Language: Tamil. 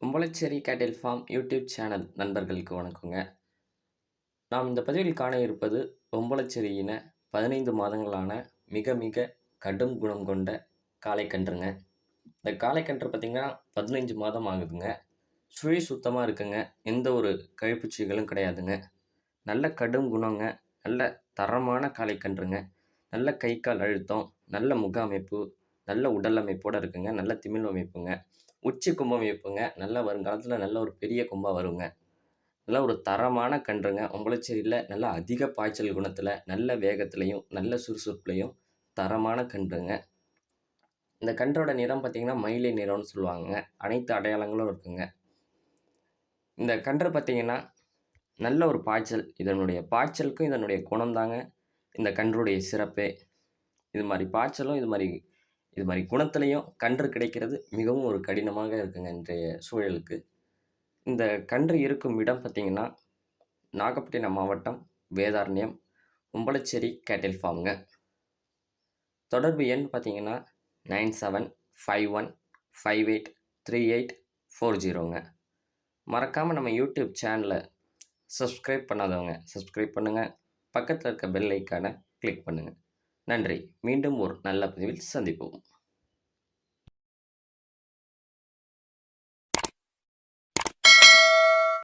உம்பளச்சேரி கேட்டில் ஃபார்ம் யூடியூப் சேனல் நண்பர்களுக்கு வணக்கங்க. நாம் இந்த பதிவில் காண இருப்பது உம்பளச்சேரியின 15 மாதங்களான மிக மிக கடும் குணம் கொண்ட காளைக்கன்றுங்க. இந்த காளைக்கன்று பார்த்தீங்கன்னா 15 மாதம் ஆகுதுங்க. சுழி சுத்தமா இருக்குங்க. எந்த ஒரு கழிப்புச்சீகளும் கிடையாதுங்க. நல்ல கடும் குணங்க. நல்ல தரமான காளைக்கன்றுங்க. நல்ல கை, கால் அழுத்தம், நல்ல முக அமைப்பு, நல்ல உடல் அமைப்போட இருக்குங்க. நல்ல திமில் அமைப்புங்க. உச்சி கொம்பு அமைப்புங்க. நல்ல வருங்காலத்தில நல்ல ஒரு பெரிய கொம்பா வருங்க. நல்ல ஒரு தரமான கன்றுங்க. உம்பளச்சேரியில நல்ல அதிக பாய்ச்சல் குணத்தில, நல்ல வேகத்திலயும், நல்ல சுறுசுறுப்புலயும் தரமான கன்றுங்க. இந்த கன்றோட நிறம் பார்த்தீங்கன்னா, மயிலை நிறம்னு சொல்லுவாங்கங்க. அனைத்து அடையாளங்களும் இருக்குங்க. இந்த கன்று பார்த்தீங்கன்னா, நல்ல ஒரு பாய்ச்சல். இதனுடைய பாய்ச்சலுக்கும் இதனுடைய குணம் தாங்க இந்த கன்றுடைய சிறப்பே. இது மாரி பாய்ச்சலும், இது மாரி குணத்திலயும் கன்று கிடைக்கிறது மிகவும் ஒரு கடினமாக இருக்குங்க இன்றைய சூழலுக்கு. இந்த கன்று இருக்கும் இடம் பார்த்தீங்கன்னா, நாகப்பட்டினம் மாவட்டம், வேதாரண்யம், உம்பளச்சேரி கேட்டில் ஃபார்ம்ங்க. தொடர்பு எண் பார்த்தீங்கன்னா, 9751583840ங்க. மறக்காம நம்ம யூடியூப் சேனல சப்ஸ்கிரைப் பண்ணாதவங்க சப்ஸ்கிரைப் பண்ணுங்க. பக்கத்தில இருக்க பெல் ஐகான கிளிக் பண்ணுங்க. நன்றி. மீண்டும் ஒரு நல்ல பதிவில் சந்திப்போம்.